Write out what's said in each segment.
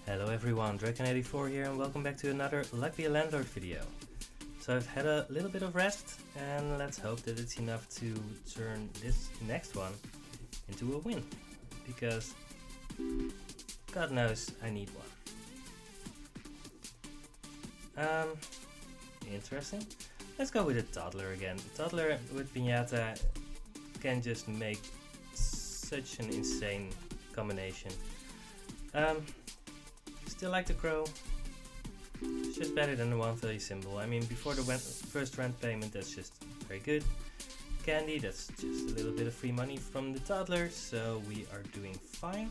Hello everyone, Draken84 here and welcome back to another Lucky Landlord video. So I've had a little bit of rest and let's hope that it's enough to turn this next one into a win. Because God knows I need one. Interesting. Let's go with a Toddler again. Toddler with Piñata can just make such an insane combination. Still like the crow. It's just better than the one value symbol. I mean, before the first rent payment, that's just very good. Candy, that's just a little bit of free money from the Toddler, so we are doing fine.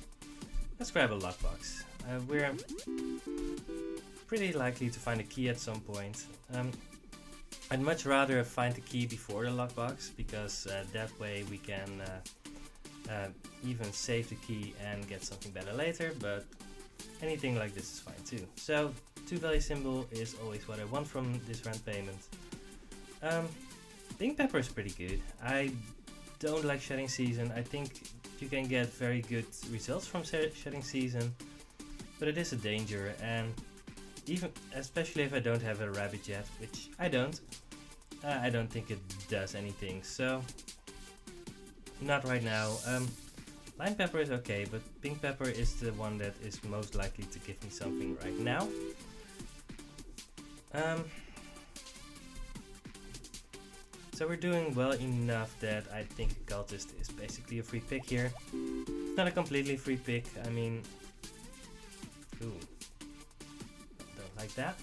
Let's grab a lockbox. We're pretty likely to find a key at some point. I'd much rather find the key before the lockbox, because that way we can even save the key and get something better later, but anything like this is fine too. So 2 value symbol is always what I want from this rent payment. Pink pepper is pretty good. I don't like shedding season. I think you can get very good results from shedding season, but it is a danger, and especially if I don't have a rabbit yet, which I don't think it does anything, so not right now. Lime pepper is okay, but pink pepper is the one that is most likely to give me something right now. So we're doing well enough that I think Cultist is basically a free pick here. It's not a completely free pick, I mean... Ooh. Don't like that.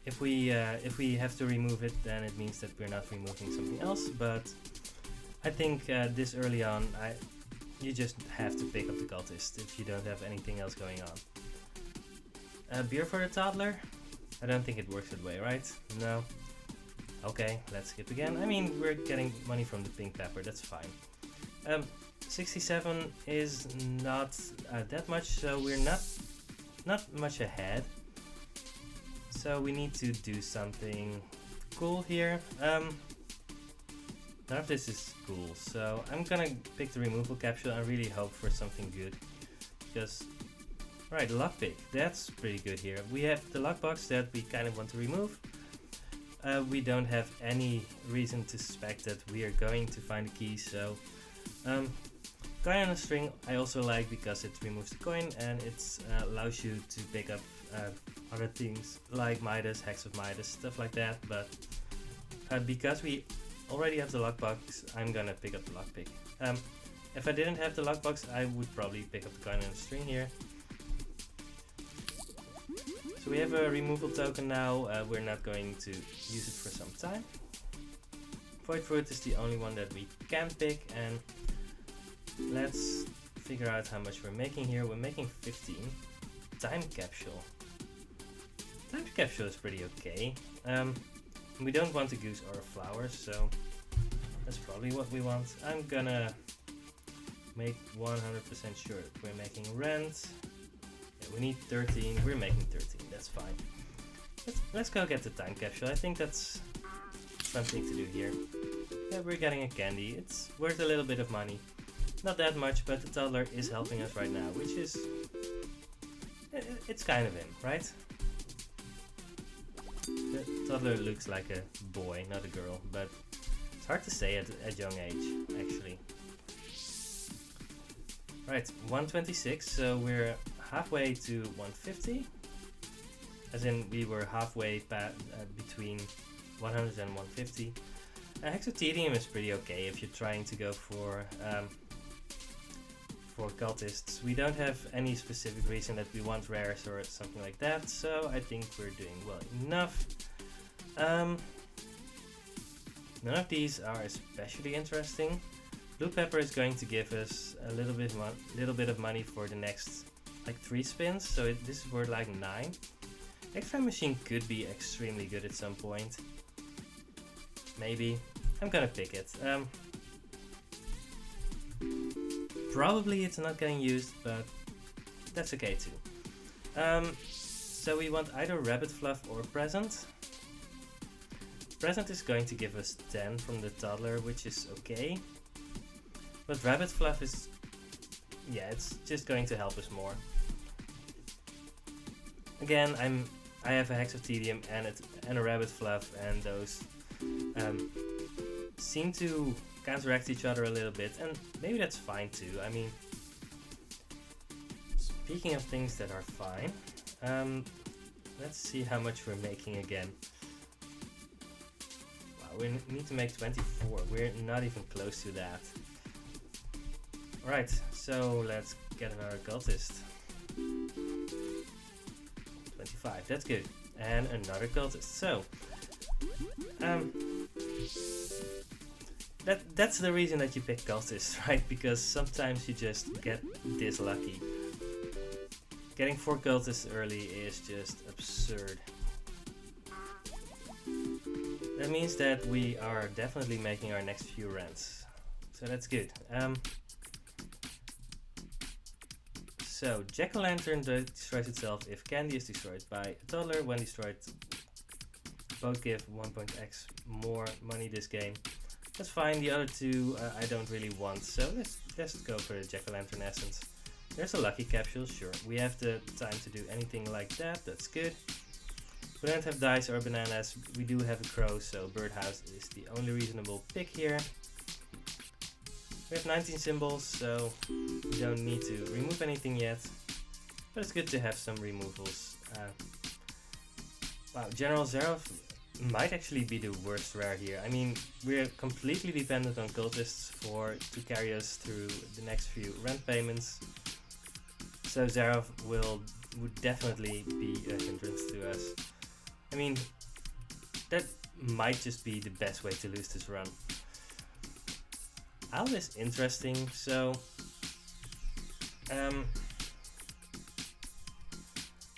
If we have to remove it, then it means that we're not removing something else, but I think this early on, you just have to pick up the Cultist if you don't have anything else going on. Beer for the Toddler? I don't think it works that way, right? No. Okay, let's skip again. I mean, we're getting money from the pink pepper, that's fine. 67 is not that much, so we're not much ahead. So we need to do something cool here. None of this is cool, so I'm gonna pick the removal capsule and really hope for something good. Because, right, lockpick, that's pretty good here. We have the lockbox that we kind of want to remove. We don't have any reason to suspect that we are going to find a key, so... coin on a string I also like because it removes the coin and it allows you to pick up other things like Midas, Hex of Midas, stuff like that, but because we already have the lockbox, I'm gonna pick up the lockpick. If I didn't have the lockbox, I would probably pick up the coin on the string here. So we have a removal token now, we're not going to use it for some time. Void Fruit is the only one that we can pick, and let's figure out how much we're making here. We're making 15. Time Capsule. Time Capsule is pretty okay. We don't want a goose or a flower, so that's probably what we want. I'm gonna make 100% sure that we're making rent. Yeah, we need 13. We're making 13. That's fine. Let's go get the time capsule. I think that's something to do here. Yeah, we're getting a candy. It's worth a little bit of money. Not that much, but the Toddler is helping us right now, which is... it's kind of him, right? The Toddler looks like a boy, not a girl, but it's hard to say at a young age, actually. Right, 126, so we're halfway to 150. As in, we were halfway between 100 and 150. Hexotedium is pretty okay if you're trying to go for cultists. We don't have any specific reason that we want rares or something like that, so I think we're doing well enough. None of these are especially interesting. Blue pepper is going to give us a little bit of money for the next like 3 spins, so this is worth like 9. X-ray machine could be extremely good at some point. Maybe. I'm gonna pick it. Probably it's not getting used, but that's okay too. So we want either rabbit fluff or present. Present is going to give us 10 from the Toddler, which is okay. But rabbit fluff is yeah, it's just going to help us more. Again, I have a Hex of Tedium and a Rabbit Fluff, and those seem to counteract each other a little bit, and maybe that's fine too. I mean, speaking of things that are fine, let's see how much we're making again. Wow, we need to make 24. We're not even close to that. Alright, so let's get another Cultist. 25, that's good. And another Cultist. So, that's the reason that you pick Cultist, right? Because sometimes you just get this lucky. Getting 4 Cultists early is just absurd. That means that we are definitely making our next few rents. So that's good. So, Jack-o'-lantern destroys itself if candy is destroyed by a toddler. When destroyed, both give 1.x more money this game. That's fine, the other two I don't really want, so let's just go for the Jack-o'-lantern essence. There's a lucky capsule, sure. We have the time to do anything like that, that's good. We don't have dice or bananas, we do have a crow, so birdhouse is the only reasonable pick here. We have 19 symbols, so we don't need to remove anything yet. But it's good to have some removals. Wow, General Zerov might actually be the worst rare here. I mean, we're completely dependent on Cultists to carry us through the next few rent payments. So Zerov would definitely be a hindrance to us. I mean, that might just be the best way to lose this run. Owl is interesting, so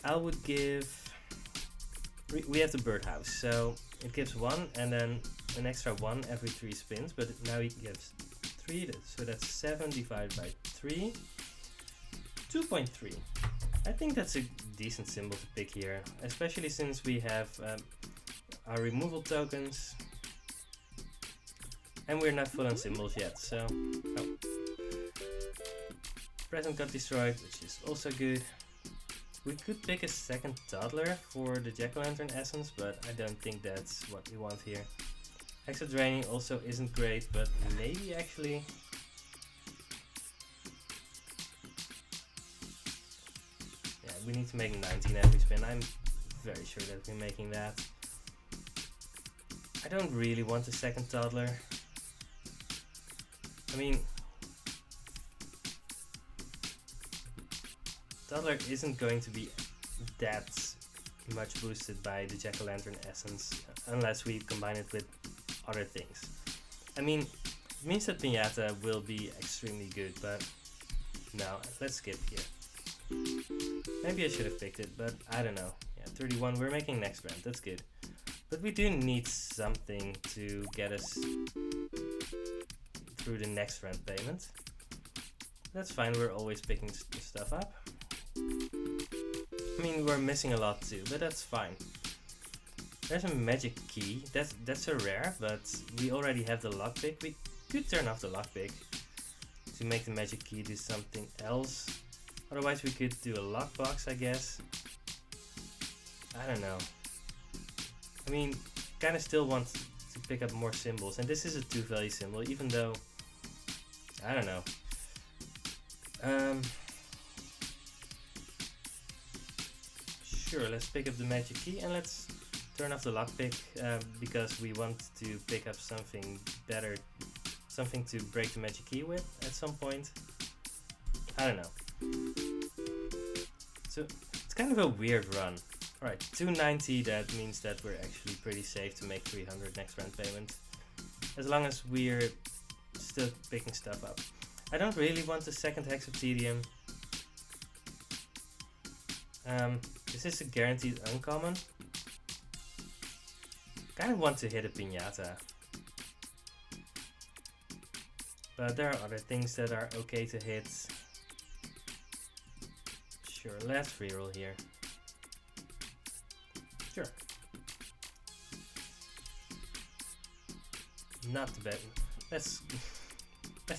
I would give, we have the birdhouse, so it gives 1 and then an extra 1 every 3 spins, but now he gives 3, so that's 7 divided by 3, 2.3. I think that's a decent symbol to pick here, especially since we have our removal tokens. And we're not full on symbols yet, so... Oh. Present got destroyed, which is also good. We could pick a second Toddler for the Jack-o'-lantern essence, but I don't think that's what we want here. Extra draining also isn't great, but maybe actually... Yeah, we need to make 19 every spin. I'm very sure that we're making that. I don't really want a second Toddler. I mean, Toddler isn't going to be that much boosted by the Jack-o'-lantern essence unless we combine it with other things. I mean, it means that Pinata will be extremely good, but no, let's skip here. Maybe I should have picked it, but I don't know. Yeah, 31, we're making next round, that's good. But we do need something to get us through the next rent payment. That's fine, we're always picking stuff up. I mean, we're missing a lot too, but that's fine. There's a magic key, that's a rare, but we already have the lockpick. We could turn off the lockpick to make the magic key do something else. Otherwise we could do a lockbox, I guess. I don't know. I mean, kinda still want to pick up more symbols, and this is a 2-value symbol, even though, I don't know. Sure, let's pick up the magic key and let's turn off the lockpick because we want to pick up something better, something to break the magic key with at some point. I don't know. So it's kind of a weird run. Alright, 290, that means that we're actually pretty safe to make 300 next rent payment. As long as we're still picking stuff up. I don't really want the second Hex of Tedium. This is a guaranteed uncommon. Kind of want to hit a Pinata. But there are other things that are okay to hit. Sure, let's reroll here. Sure. Not bad. Let's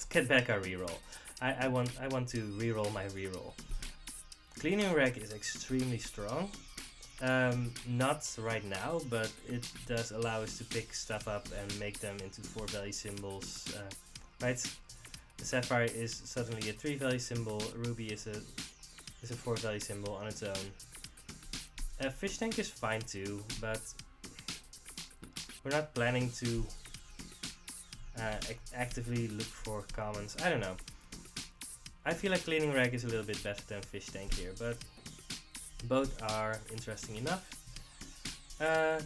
get back our reroll. I want to reroll my reroll. Cleaning rag is extremely strong. Not right now, but it does allow us to pick stuff up and make them into 4 value symbols. Right? The sapphire is suddenly a 3 value symbol. Ruby is a 4 value symbol on its own. Fish tank is fine too, but we're not planning to actively look for commons. I don't know. I feel like cleaning rag is a little bit better than fish tank here, but both are interesting enough.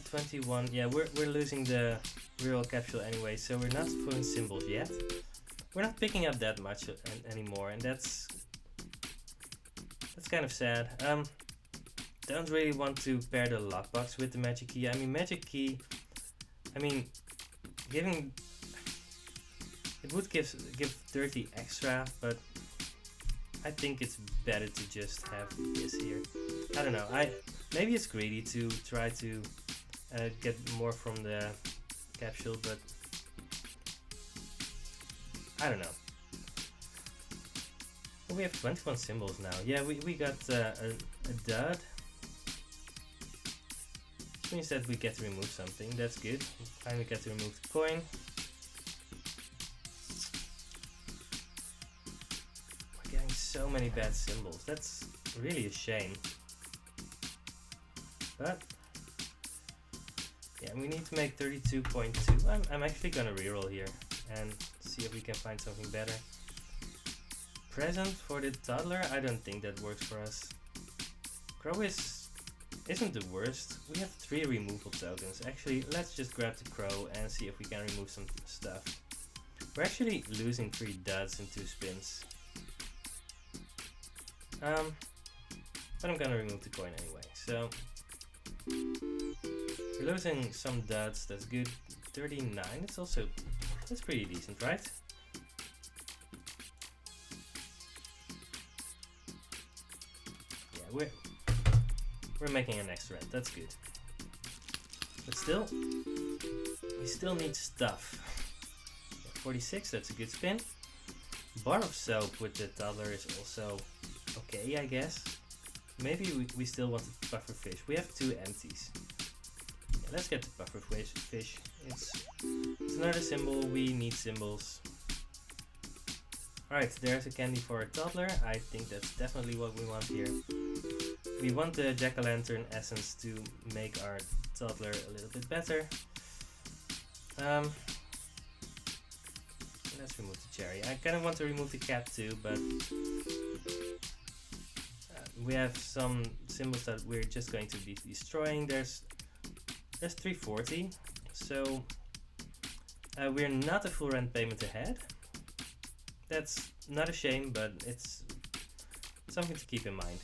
21. Yeah, we're losing the reroll capsule anyway, so we're not pulling symbols yet. We're not picking up that much anymore, and that's kind of sad. Don't really want to pair the lockbox with the magic key. I mean, magic key. I mean, giving it would give 30 extra, but I think it's better to just have this here. I don't know. Maybe it's greedy to try to get more from the capsule, but I don't know. Oh, we have 21 symbols now. Yeah, we got a dud. Which means that we get to remove something. That's good. Finally get to remove the coin. We're getting so many bad symbols. That's really a shame. But yeah, we need to make 32.2. I'm actually gonna reroll here and see if we can find something better. Present for the toddler? I don't think that works for us. Crow isn't the worst. We have 3 removal tokens. Actually, let's just grab the crow and see if we can remove some stuff. We're actually losing 3 duds in 2 spins. But I'm gonna remove the coin anyway. So we're losing some duds. That's good. 39. That's pretty decent, right? Yeah, we're making an extra end. That's good. But still, we still need stuff. Yeah, 46. That's a good spin. Bar of soap with the toddler is also okay, I guess. Maybe we still want the puffer fish. We have 2 empties. Yeah, let's get the puffer fish. It's another symbol. We need symbols. Alright, there's a candy for a toddler. I think that's definitely what we want here. We want the jack-o'-lantern essence to make our toddler a little bit better. Let's remove the cherry. I kind of want to remove the cat too, but we have some symbols that we're just going to be destroying. There's 340, so we're not a full rent payment ahead. That's not a shame, but it's something to keep in mind.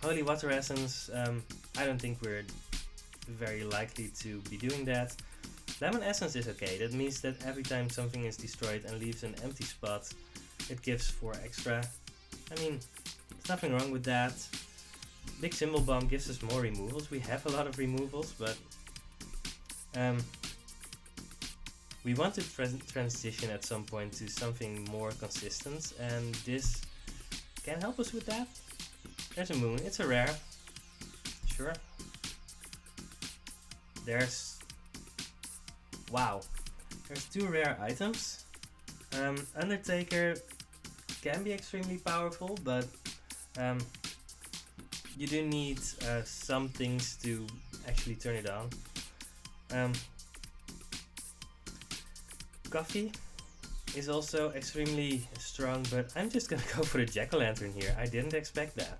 Holy Water Essence, I don't think we're very likely to be doing that. Lemon Essence is okay. That means that every time something is destroyed and leaves an empty spot, it gives 4 extra. I mean, there's nothing wrong with that. Big Symbol Bomb gives us more removals. We have a lot of removals, but we want to transition at some point to something more consistent, and this can help us with that. There's a moon. It's a rare. Sure. Wow. There's 2 rare items. Undertaker can be extremely powerful, but you do need some things to actually turn it on. Coffee is also extremely strong, but I'm just gonna go for the jack-o'-lantern here. I didn't expect that.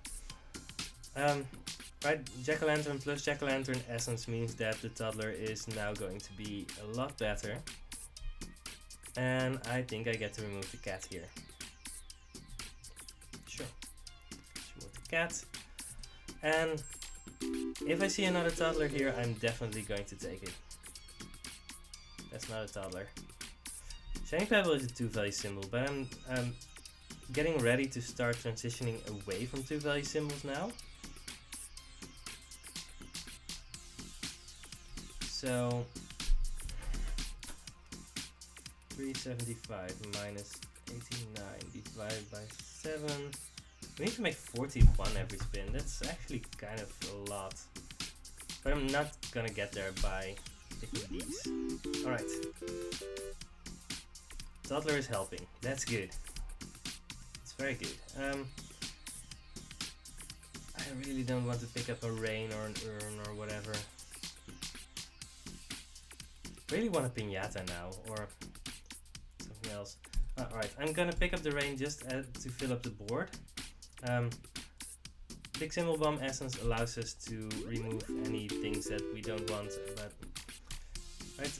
Right, jack-o'-lantern plus jack-o'-lantern essence means that the toddler is now going to be a lot better. And I think I get to remove the cat here. Sure. Let's remove the cat. And if I see another toddler here, I'm definitely going to take it. That's not a toddler. Shining Pebble is a 2 value symbol, but I'm getting ready to start transitioning away from 2 value symbols now. So 375 minus 89 divided by 7. We need to make 41 every spin. That's actually kind of a lot. But I'm not gonna get there by picking these. Alright. Toddler is helping. That's good. It's very good. I really don't want to pick up a rain or an urn or whatever. Really want a piñata now, or something else. Alright, I'm gonna pick up the rain just to fill up the board. Big Symbol Bomb Essence allows us to remove any things that we don't want, but... Right.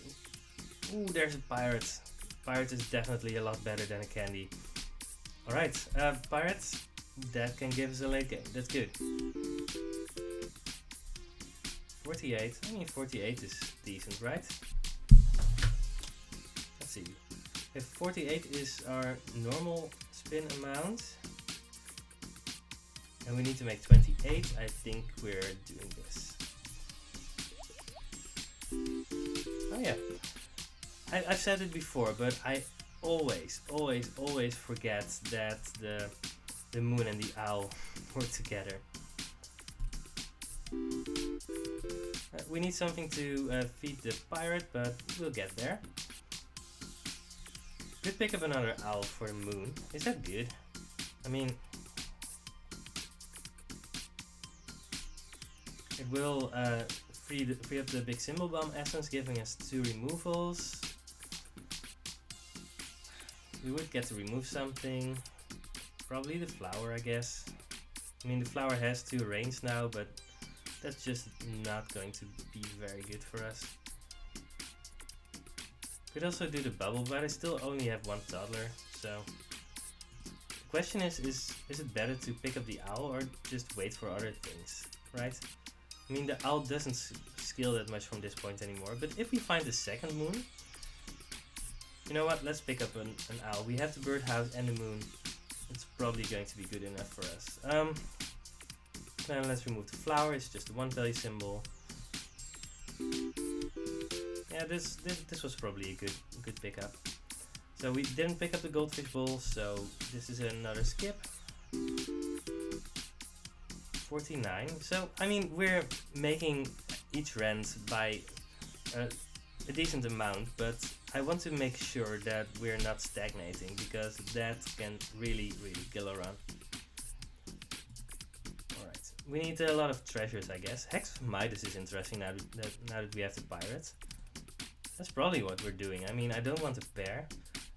Ooh, there's a pirate. Pirate is definitely a lot better than a candy. Alright, pirates, that can give us a late game. That's good. 48. I mean, 48 is decent, right? Let's see. If 48 is our normal spin amount, and we need to make 28, I think we're doing this. Oh yeah. I've said it before, but I always forget that the moon and the owl work together. We need something to feed the pirate, but we'll get there. Could pick up another owl for the moon. Is that good? I mean, it will free up the Big Symbol Bomb Essence, giving us 2 removals. We would get to remove something. Probably the flower, I guess. I mean, the flower has 2 rains now, but that's just not going to be very good for us. Could also do the bubble, but I still only have 1 toddler, so... The question is it better to pick up the owl or just wait for other things, right? I mean, the owl doesn't scale that much from this point anymore, but if we find the second moon... You know what, let's pick up an owl. We have the birdhouse and the moon. It's probably going to be good enough for us. Then let's remove the flower, it's just a 1 value symbol. Yeah, this was probably a good pickup. So we didn't pick up the goldfish bowl, so this is another skip. 49. So, I mean, we're making each rent by a decent amount, but I want to make sure that we're not stagnating, because that can really kill a run. Alright, we need a lot of treasures, I guess. Hex of Midas is interesting now that we have the pirate. That's probably what we're doing. I mean, I don't want a pair.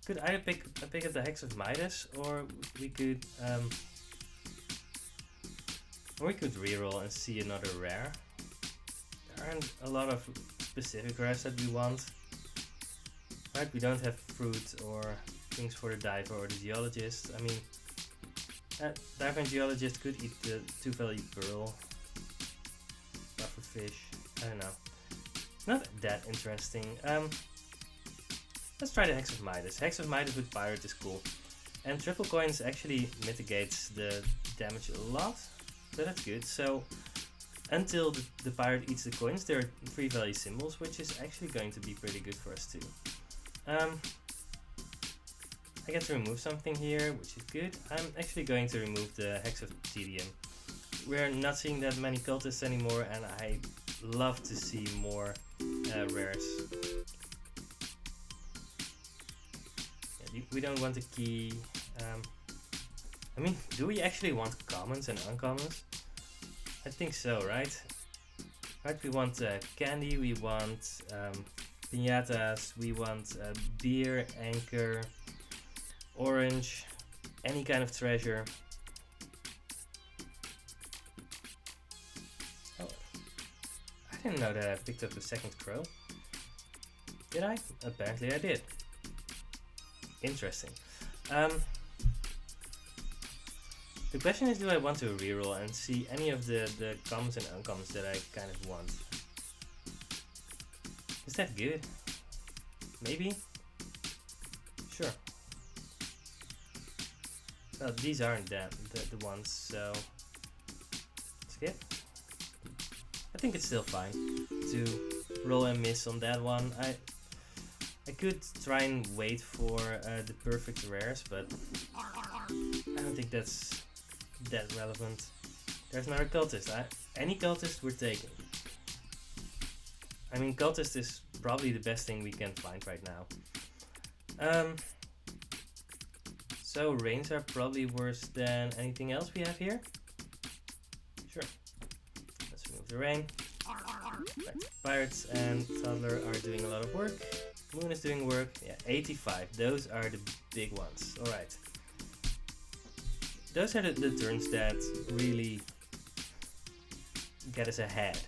Could either pick up the Hex of Midas, or we could reroll and see another rare. There aren't a lot of specific rares that we want. Right, we don't have fruit or things for the diver or the geologist. I mean, diver and geologist could eat the 2 value pearl. Buffer fish, I don't know. Not that interesting. Let's try the Hex of Midas. Hex of Midas with pirate is cool. And triple coins actually mitigates the damage a lot, so that's good. So until the pirate eats the coins, there are 3 value symbols, which is actually going to be pretty good for us too. I get to remove something here, which is good. I'm actually going to remove the Hex of Tedium. We're not seeing that many cultists anymore, and I love to see more rares. Yeah, we don't want a key. I mean, do we actually want commons and uncommons? I think so, right? Right, we want candy, we want piñatas, we want beer, anchor, orange, any kind of treasure. Oh, I didn't know that I picked up the second crow. Did I? Apparently I did. Interesting. The question is, do I want to reroll and see any of the commons and uncommons that I kind of want? Is that good? Maybe? Sure. Well, these aren't the ones, so skip. I think it's still fine to roll and miss on that one. I could try and wait for the perfect rares, but I don't think that's that relevant. There's another cultist. Any cultist we're taking. I mean, cultist is probably the best thing we can find right now. So rains are probably worse than anything else we have here. Sure. Let's remove the rain. Back to pirates and Toddler are doing a lot of work. Moon is doing work. Yeah, 85. Those are the big ones. Alright. Those are the turns that really get us ahead.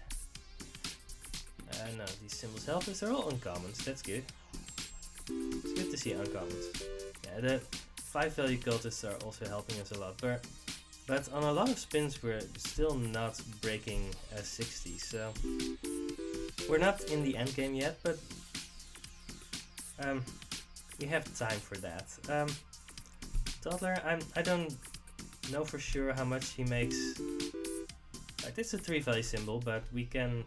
No, these symbols help us. They're all uncommons. That's good. It's good to see uncommons. Yeah, the 5 value cultists are also helping us a lot. But on a lot of spins we're still not breaking 60. So we're not in the end game yet, but we have time for that. Toddler, I don't know for sure how much he makes. Right, it's a 3 value symbol, but we can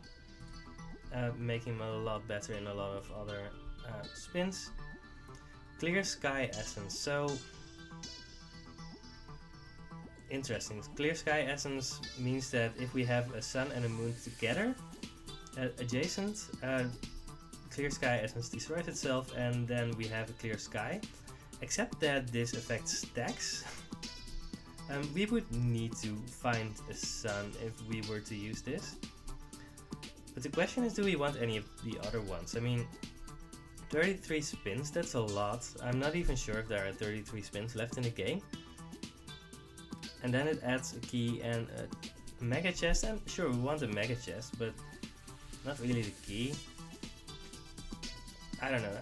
make him a lot better in a lot of other spins. Clear sky essence. So interesting. Clear sky essence means that if we have a sun and a moon together, adjacent, clear sky essence destroys itself, and then we have a clear sky. Except that this affects stacks. We would need to find a sun if we were to use this. But the question is, do we want any of the other ones? I mean, 33 spins, that's a lot. I'm not even sure if there are 33 spins left in the game. And then it adds a key and a mega chest, and sure, we want a mega chest, but not really the key. I don't know,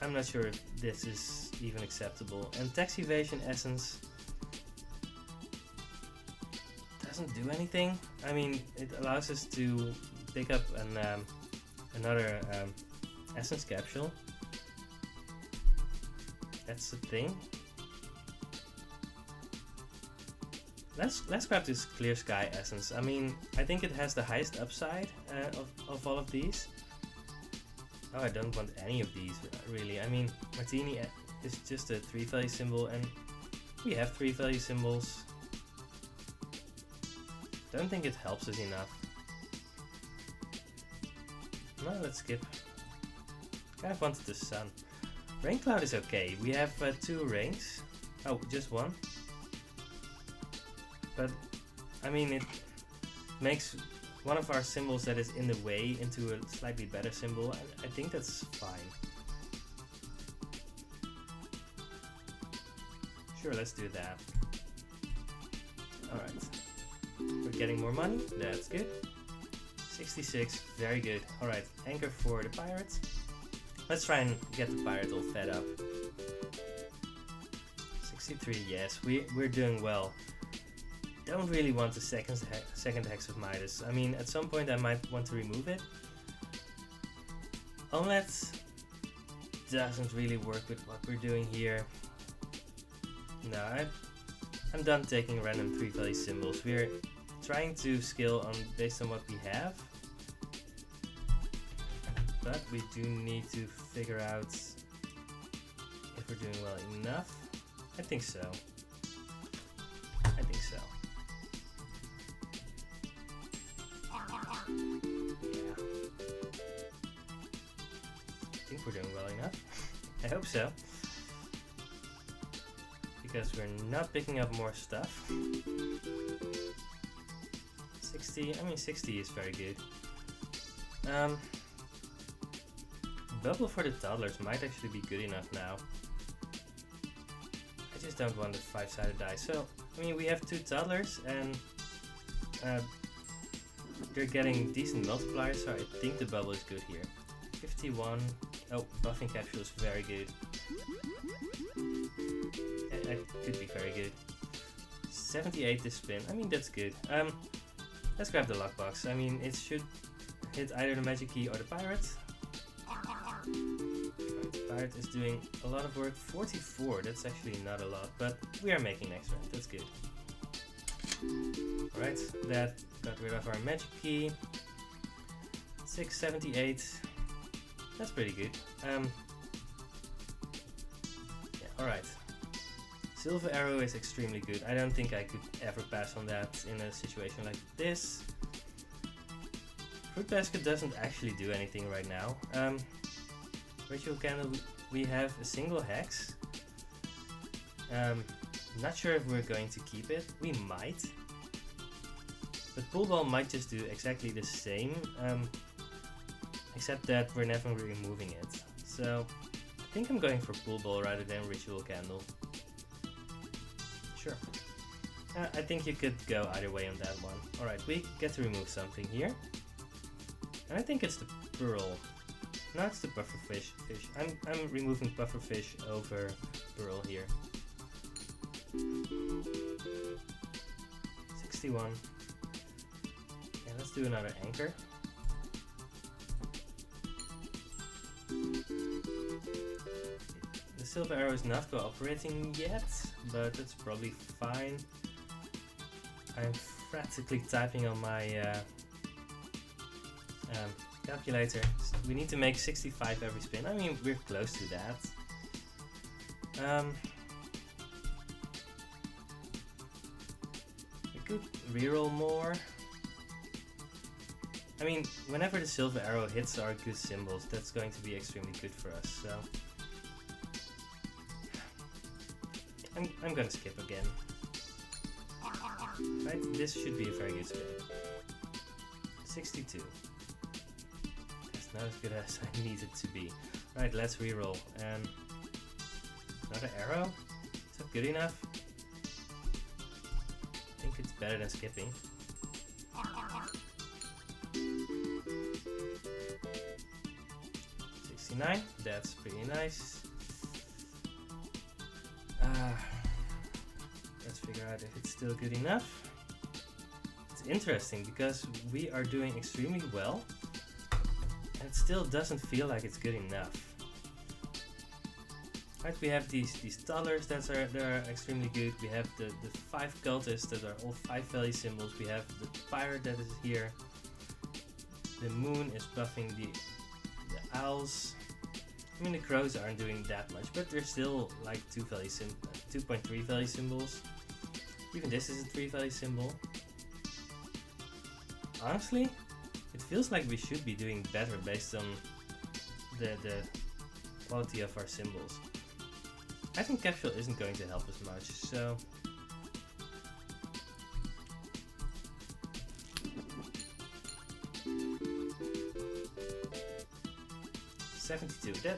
I'm not sure if this is even acceptable. And tax evasion essence doesn't do anything. I mean, it allows us to pick up another essence capsule. That's the thing. Let's grab this clear sky essence. I mean, I think it has the highest upside of all of these. Oh, I don't want any of these really. I mean, Martini is just a 3 value symbol, and we have 3 value symbols. Don't think it helps us enough. No, let's skip. Kind of wanted the sun. Rain cloud is okay. We have 2 rains. Oh, just 1. But I mean, it makes one of our symbols that is in the way into a slightly better symbol, and I think that's fine. Sure, let's do that. Alright. We're getting more money. That's good. 66, very good. Alright, anchor for the pirates. Let's try and get the pirate all fed up. 63, yes, we're doing well. Don't really want the second Hex of Midas. I mean, at some point I might want to remove it. Omelette doesn't really work with what we're doing here. No, I'm done taking random 3 value symbols. We're trying to scale based on what we have. But we do need to figure out if we're doing well enough. I think so. I think so. Yeah. I think we're doing well enough. I hope so. Because we're not picking up more stuff. 60, I mean 60 is very good. Bubble for the toddlers might actually be good enough now. I just don't want the 5-sided die. So, I mean, we have 2 toddlers and they're getting decent multipliers, so I think the bubble is good here. 51. Oh, buffing capsule is very good. That could be very good. 78 this spin. I mean, that's good. Let's grab the lockbox. I mean, it should hit either the magic key or the pirate. Right, the pirate is doing a lot of work. 44, that's actually not a lot, but we are making next round. That's good. Alright, that got rid of our magic key. 678. That's pretty good. Alright. Silver Arrow is extremely good. I don't think I could ever pass on that in a situation like this. Fruit Basket doesn't actually do anything right now. Ritual Candle, we have a single hex. Not sure if we're going to keep it. We might. But Pool Ball might just do exactly the same, except that we're never removing it. So I think I'm going for Pool Ball rather than Ritual Candle. Sure. I think you could go either way on that one. Alright, we get to remove something here. And I think it's the Pearl. No, it's the Pufferfish. I'm removing Pufferfish over Pearl here. 61. Yeah, let's do another anchor. The Silver Arrow is not cooperating yet, but that's probably fine. I'm frantically typing on my calculator. We need to make 65 every spin. I mean, we're close to that. We could reroll more. I mean, whenever the Silver Arrow hits our good symbols, that's going to be extremely good for us. So I'm gonna skip again. Right, this should be a very good spin. 62. That's not as good as I need it to be. Right, let's reroll. And another arrow? Is that good enough? I think it's better than skipping. 69, that's pretty nice. Let's figure out if it's still good enough. It's interesting because we are doing extremely well and it still doesn't feel like it's good enough. Right, we have these Toddlers that are extremely good. We have the 5 Cultists that are all 5 value symbols. We have the Pirate that is here. The Moon is buffing the Owls. I mean, the Crows aren't doing that much, but they're still like 2.3 value symbols. Even this is a 3 value symbol. Honestly, it feels like we should be doing better based on the quality of our symbols. I think Capsule isn't going to help us much, so...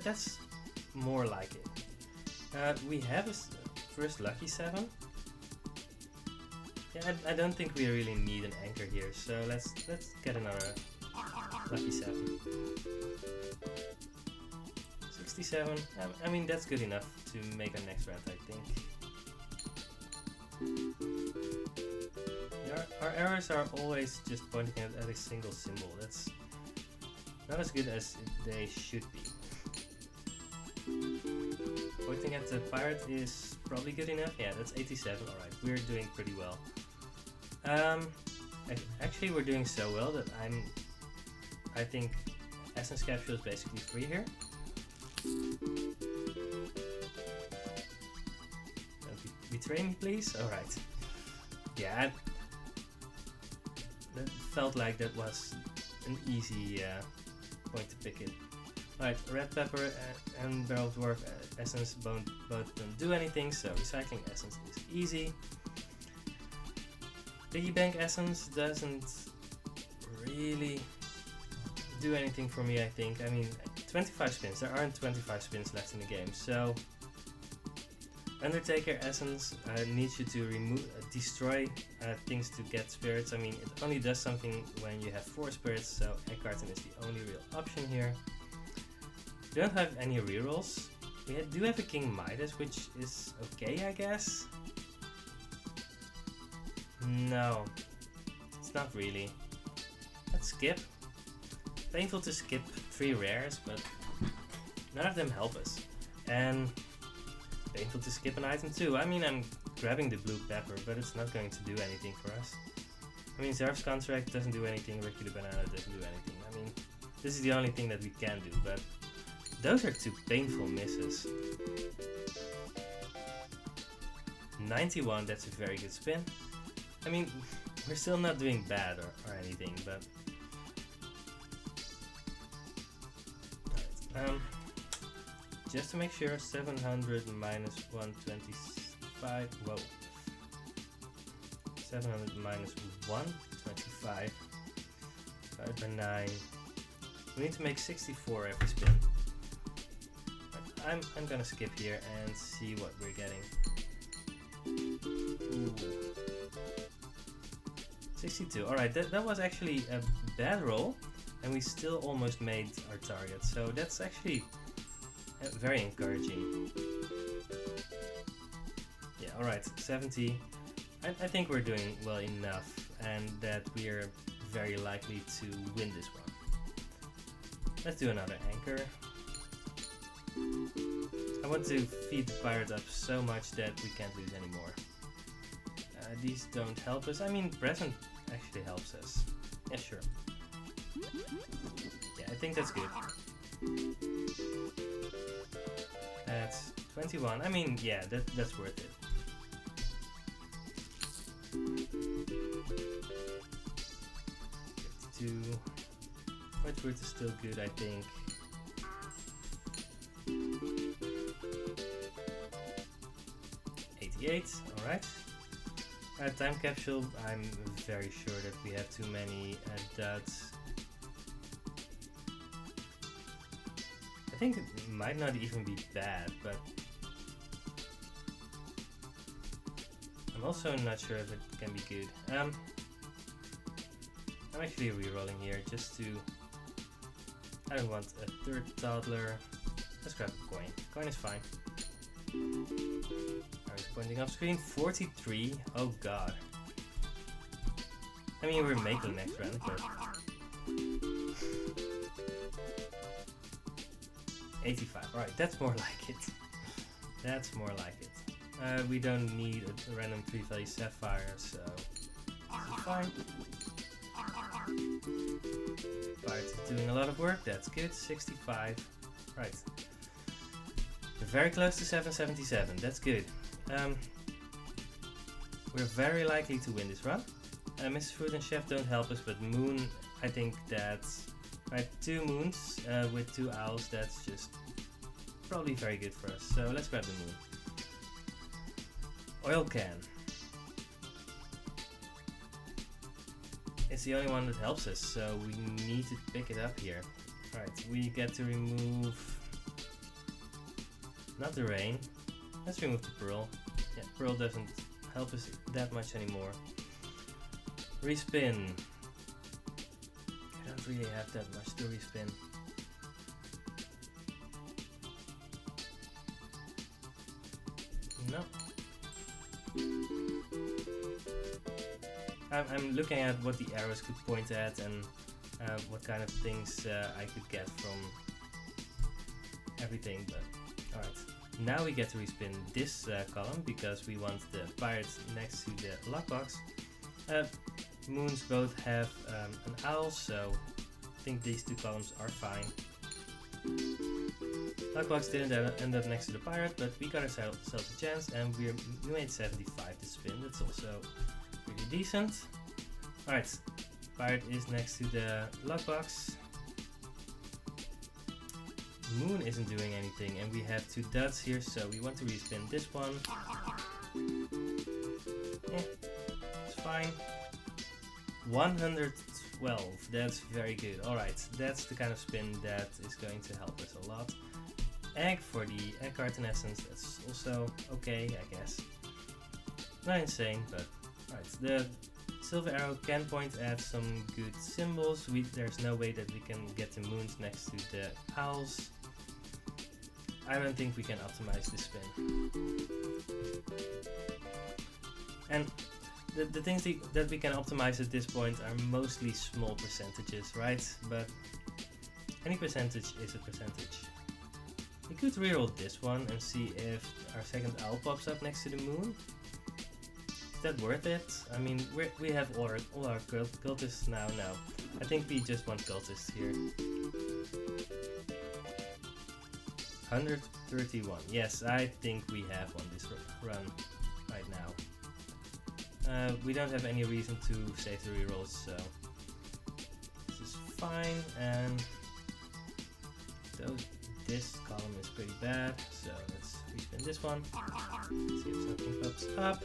That's more like it. We have a first lucky 7. Yeah, I don't think we really need an anchor here, so let's get another lucky 7. 67. I mean, that's good enough to make our next round, I think. Our arrows are always just pointing at a single symbol. That's not as good as they should be. Pointing at the Pirate is probably good enough. Yeah, that's 87. Alright, we're doing pretty well. Actually, we're doing so well that I think Essence Capsule is basically free here. Betray me, please? Alright. Yeah, that felt like that was an easy point to pick it. Alright, Red Pepper and Barrel Dwarf Essence both don't do anything, so recycling Essence is easy. Piggy Bank Essence doesn't really do anything for me, I think. I mean, 25 spins. There aren't 25 spins left in the game, so Undertaker Essence needs you to destroy things to get spirits. I mean, it only does something when you have 4 spirits, so Egg Carton is the only real option here. We don't have any rerolls. We do have a King Midas, which is okay, I guess. No, it's not really. Let's skip. Painful to skip 3 rares, but none of them help us. And painful to skip an item too. I mean, I'm grabbing the blue pepper, but it's not going to do anything for us. I mean, Zerf's Contract doesn't do anything, Ricky the Banana doesn't do anything. I mean, this is the only thing that we can do, but those are 2 painful misses. 91, that's a very good spin. I mean, we're still not doing bad or anything, but... Alright, just to make sure, 700 minus 125, whoa. 700 minus 125 divided by 9. We need to make 64 every spin. I'm gonna skip here and see what we're getting. Ooh. 62. Alright, that was actually a bad roll, and we still almost made our target. So that's actually very encouraging. Yeah, alright, 70. I think we're doing well enough, and that we are very likely to win this one. Let's do another anchor. I want to feed the pirate up so much that we can't lose anymore. These don't help us. I mean, present actually helps us. Yeah, sure. Yeah, I think that's good. That's 21. I mean, yeah, that's worth it. White fruit is still good, I think. 88, alright. Time capsule, I'm very sure that we have too many duds. I think it might not even be bad, but I'm also not sure if it can be good. I'm actually re-rolling here just to... I don't want a third toddler. Let's grab a coin. Coin is fine. Alright, pointing off screen. 43. Oh god. I mean, we're making next round, but... 85. Alright, that's more like it. That's more like it. We don't need a random 3-value sapphire, so... fine. Pirates is doing a lot of work, that's good. 65. Right. We're very close to 777, that's good. We're very likely to win this run. Mrs. Fruit and Chef don't help us, but Moon, I think that's... Right, 2 moons with 2 owls, that's just probably very good for us. So let's grab the moon. Oil can. It's the only one that helps us, so we need to pick it up here. Right, we get to remove... not the rain. Let's remove the pearl. Yeah, pearl doesn't help us that much anymore. Respin. I don't really have that much to respin. No. I'm looking at what the arrows could point at and what kind of things I could get from everything, but alright. Now we get to respin this column because we want the pirate next to the lockbox. Moons both have an owl, so I think these 2 columns are fine. Lockbox didn't end up next to the pirate, but we got ourselves a chance, and we made 75 to spin. That's also pretty decent. Alright, pirate is next to the lockbox. Moon isn't doing anything, and we have 2 duds here, so we want to respin this one. Yeah, it's fine. 112, that's very good. Alright, that's the kind of spin that is going to help us a lot. Egg for the egg carton essence, that's also okay, I guess. Not insane, but alright. The silver arrow can point at some good symbols. There's no way that we can get the moons next to the owls. I don't think we can optimize this spin. And the things that we can optimize at this point are mostly small percentages, right? But any percentage is a percentage. We could reroll this one and see if our second owl pops up next to the moon. Is that worth it? I mean, we have all our cultists now. No, I think we just want cultists here. 131. Yes, I think we have won this run right now. We don't have any reason to save the rerolls, so this is fine. And this column is pretty bad, so let's respin this one. See if something pops up.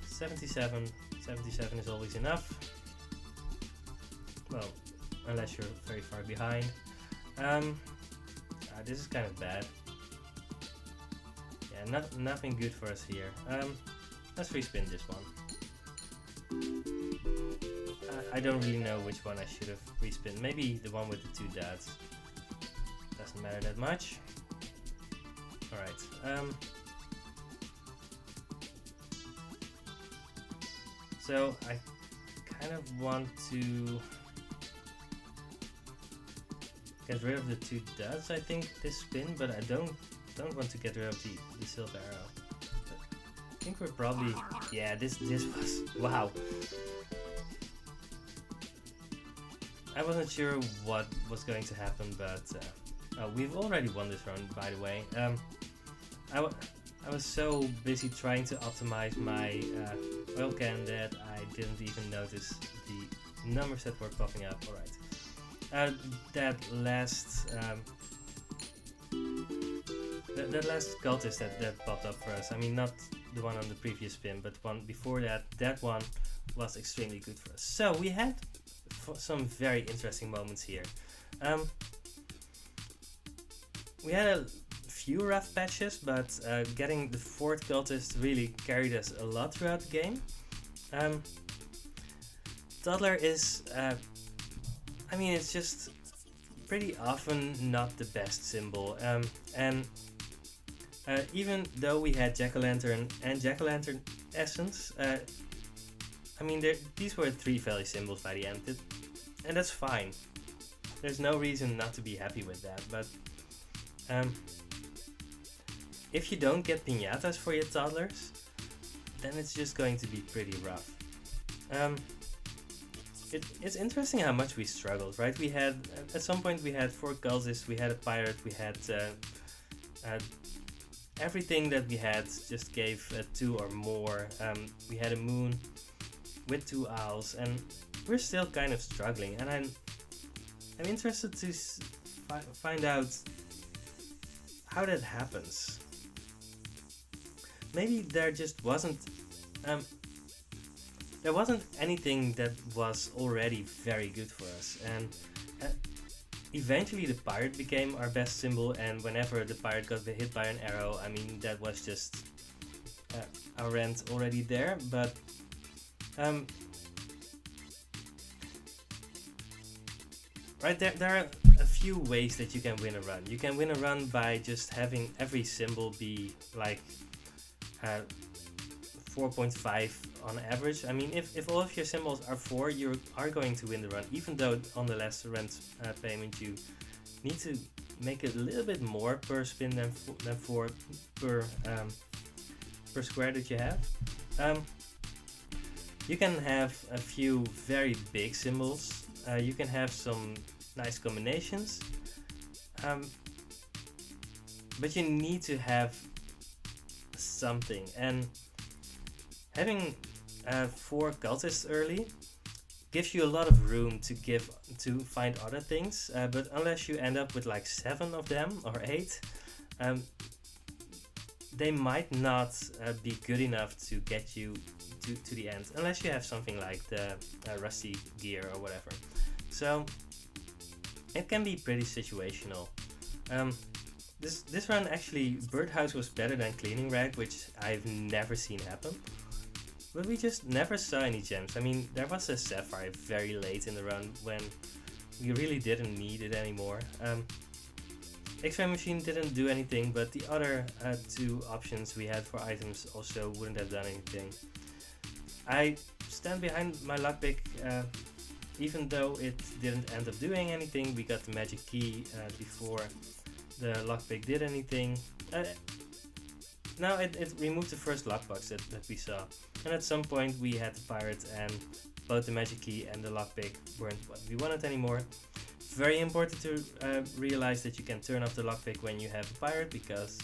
77. 77 is always enough. Well, unless you're very far behind. This is kind of bad. Yeah, nothing good for us here. Let's respin this one. I don't really know which one I should have respinned. Maybe the one with the 2 dads. Doesn't matter that much. Alright. So I kind of want to get rid of the 2 dads, I think, this spin, but I don't want to get rid of the silver arrow. I think we're probably... Yeah, this was... Wow. I wasn't sure what was going to happen, but... we've already won this round, by the way. I was so busy trying to optimize my oil can that I didn't even notice the numbers that were popping up. Alright. That last cultist that popped up for us. I mean, not the one on the previous spin, but one before that. That one was extremely good for us. So we had some very interesting moments here. We had a few rough patches, but getting the 4th cultist really carried us a lot throughout the game. Toddler is, I mean, it's just pretty often not the best symbol. And even though we had Jack-o'-lantern and Jack-o'-lantern essence, I mean, these were 3 value symbols by the end, and that's fine. There's no reason not to be happy with that, but if you don't get piñatas for your toddlers, then it's just going to be pretty rough. It's interesting how much we struggled, right? We had, at some point we had 4 cultists, we had a pirate, we had everything that we had just gave 2 or more. We had a moon with 2 owls, and we're still kind of struggling, and I'm interested to find out how that happens. Maybe there just wasn't anything that was already very good for us, and eventually the pirate became our best symbol, and whenever the pirate got hit by an arrow, I mean, that was just our rent already there. But right, there are a few ways that you can win a run. You can win a run by just having every symbol be like 4.5 on average. I mean, if all of your symbols are 4, you are going to win the run, even though on the last rent payment you need to make it a little bit more per spin than 4 per square that you have. You can have a few very big symbols. You can have some nice combinations, but you need to have something, and having 4 cultists early gives you a lot of room to find other things, but unless you end up with like 7 of them or 8, they might not be good enough to get you to the end, unless you have something like the rusty gear or whatever. So it can be pretty situational. This run actually, Birdhouse was better than Cleaning Rag, which I've never seen happen. But we just never saw any gems. I mean, there was a Sapphire very late in the run when we really didn't need it anymore. X-Ray Machine didn't do anything, but the other 2 options we had for items also wouldn't have done anything. I stand behind my lockpick, even though it didn't end up doing anything. We got the magic key before the lockpick did anything. Now it removed the first lockbox that we saw, and at some point we had the pirate, and both the magic key and the lockpick weren't what we wanted anymore. Very important to realize that you can turn off the lockpick when you have a pirate, because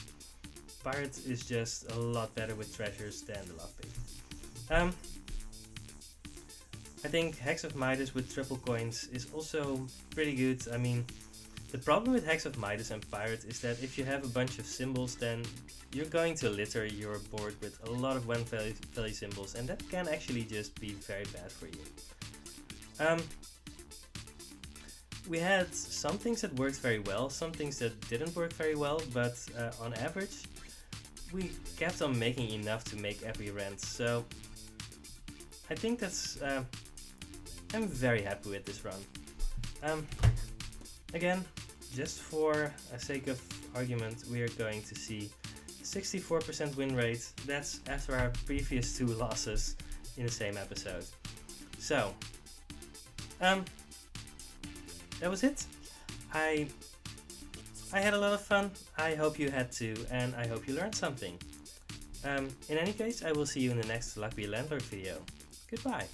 pirate is just a lot better with treasures than the lockpick. I think Hex of Midas with triple coins is also pretty good. I mean, the problem with Hex of Midas and Pirate is that if you have a bunch of symbols, then you're going to litter your board with a lot of one value symbols, and that can actually just be very bad for you. We had some things that worked very well, some things that didn't work very well, but on average, we kept on making enough to make every rent. So I think that's I'm very happy with this run. Again, just for a sake of argument, we are going to see 64% win rate. That's after our previous 2 losses in the same episode. So, that was it. I had a lot of fun. I hope you had too, and I hope you learned something. In any case, I will see you in the next Lucky Landlord video. Goodbye.